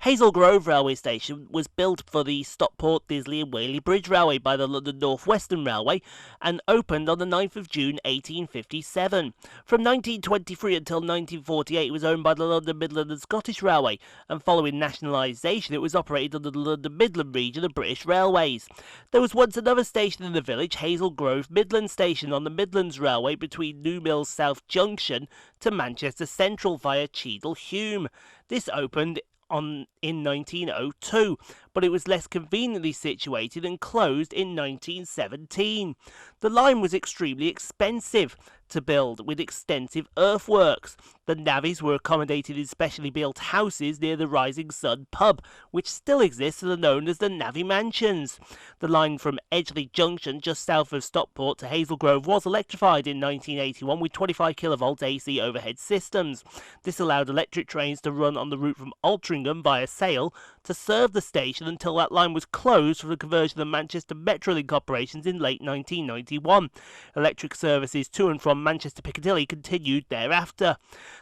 Hazel Grove railway station was built for the Stockport, Disley and Whaley Bridge Railway by the London North Western Railway and opened on the 9th of June 1857. From 1923 until 1948 it was owned by the London Midland and Scottish Railway, and following nationalisation it was operated under the London Midland region of British Railways. There was once another station in the village, Hazel Grove Midland Station, on the Midlands Railway between New Mills South Junction to Manchester Central via Cheadle Hulme. This opened in 1902, but it was less conveniently situated and closed in 1917. The line was extremely expensive to build, with extensive earthworks. The navvies were accommodated in specially built houses near the Rising Sun pub, which still exists and are known as the Navvy Mansions. The line from Edgeley Junction, just south of Stockport, to Hazel Grove was electrified in 1981 with 25 kV AC overhead systems. This allowed electric trains to run on the route from Altrincham via Sale to serve the station until that line was closed for the conversion of Manchester Metrolink operations in late 1991. Electric services to and from Manchester Piccadilly continued thereafter.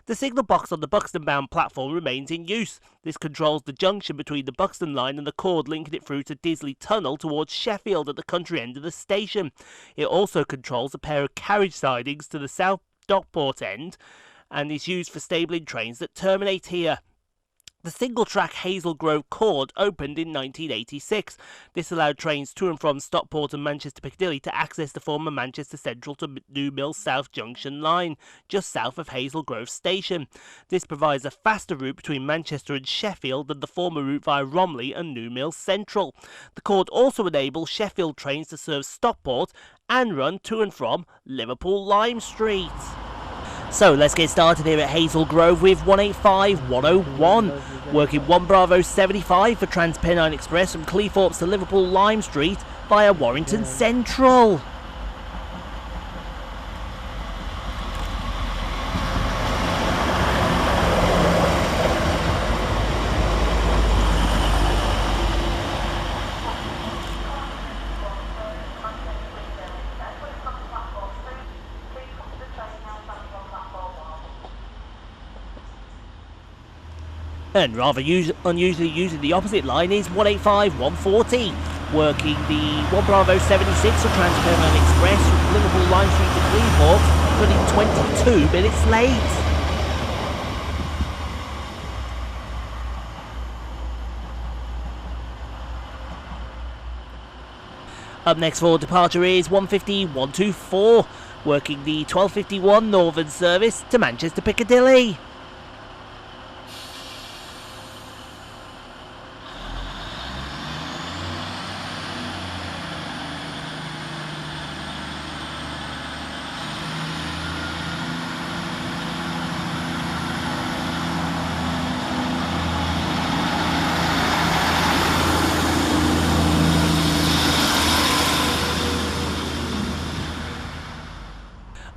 The signal box on the Buxton-bound platform remains in use. This controls the junction between the Buxton line and the cord linking it through to Disley Tunnel towards Sheffield at the country end of the station. It also controls a pair of carriage sidings to the South Stockport end and is used for stabling trains that terminate here. The single-track Hazel Grove cord opened in 1986. This allowed trains to and from Stockport and Manchester Piccadilly to access the former Manchester Central to New Mills South Junction line, just south of Hazel Grove Station. This provides a faster route between Manchester and Sheffield than the former route via Romley and New Mills Central. The cord also enables Sheffield trains to serve Stockport and run to and from Liverpool Lime Street. So let's get started here at Hazel Grove with 185-101, working 1 Bravo 75 for Transpennine Express from Cleethorpes to Liverpool Lime Street via Warrington Central. And rather unusually using the opposite line is 185-140, working the 1 Bravo 76 for Transpennine Express from Liverpool Line Street to Cleethorpes, running 22 minutes late. Up next for departure is 150-124, working the 1251 Northern service to Manchester Piccadilly.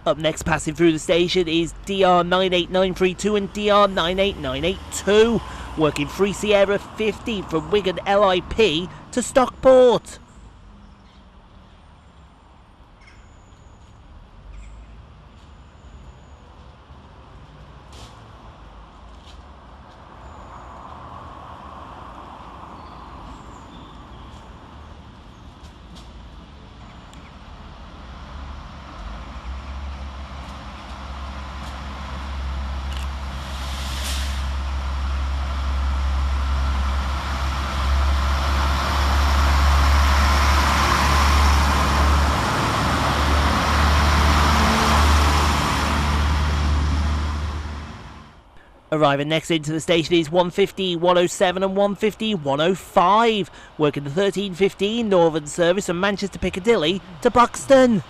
Up next, passing through the station, is DR 98932 and DR 98982, working 3 Sierra 50 from Wigan LIP to Stockport. Arriving next into the station is 150-107 and 150-105, working the 1315 Northern service from Manchester Piccadilly to Buxton.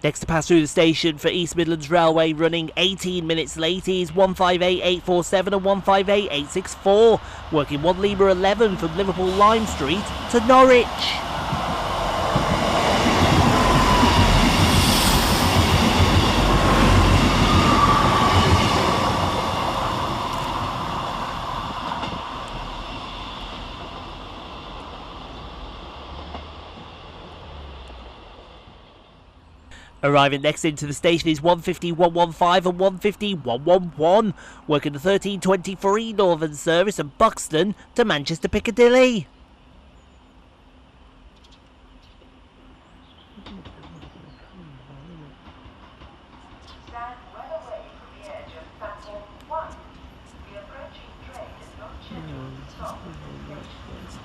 Next to pass through the station for East Midlands Railway, running 18 minutes late, is 158847 and 158864, working 1 Lima 11 from Liverpool Lime Street to Norwich. Arriving next into the station is 150-115 and 150-111, working the 1323 Northern service from Buxton to Manchester Piccadilly. Stand well away from the edge of platform 1. The approaching train is not scheduled to stop at this station.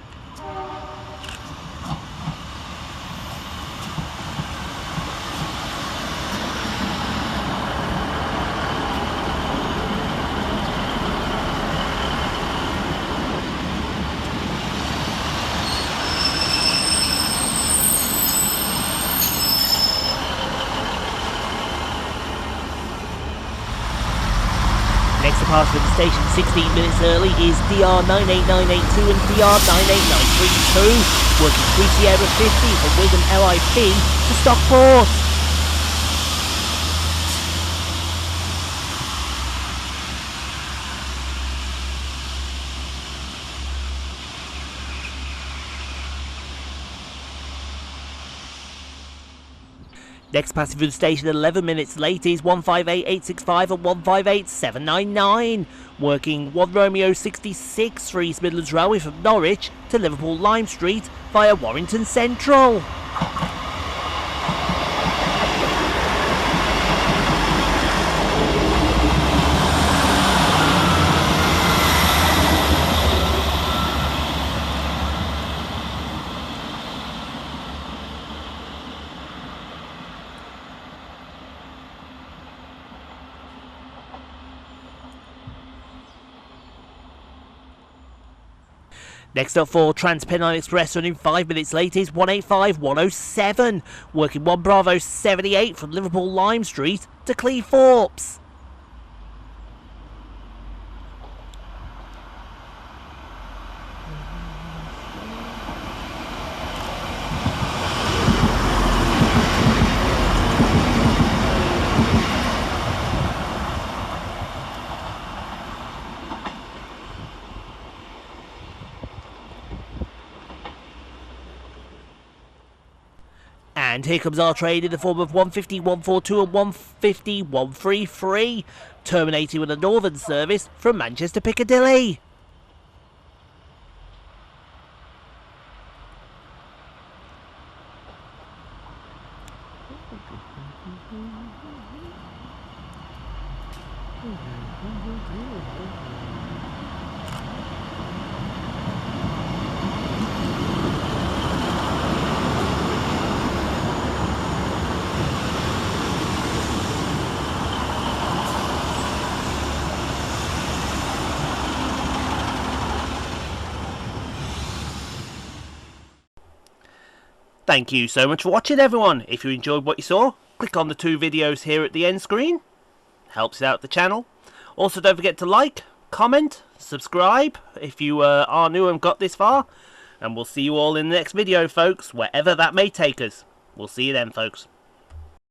Next to pass through the station 16 minutes early is DR 98982 and DR 98932, working through Sierra 50 from Wigan LIP to Stockport. Next passing through the station 11 minutes late is 158865 and 158799, working 1 Romeo 66 for East Midlands Railway from Norwich to Liverpool Lime Street via Warrington Central. Next up for Transpennine Express, running 5 minutes late, is 185107, working 1 Bravo 78 from Liverpool Lime Street to Cleethorpes. And here comes our train in the form of 150-142 and 150-133, terminating with a northern service from Manchester Piccadilly. Thank you so much for watching, everyone. If you enjoyed what you saw, click on the 2 videos here at the end screen. Helps out the channel. Also, don't forget to like, comment, subscribe if you are new and got this far. And we'll see you all in the next video, folks, wherever that may take us. We'll see you then, folks.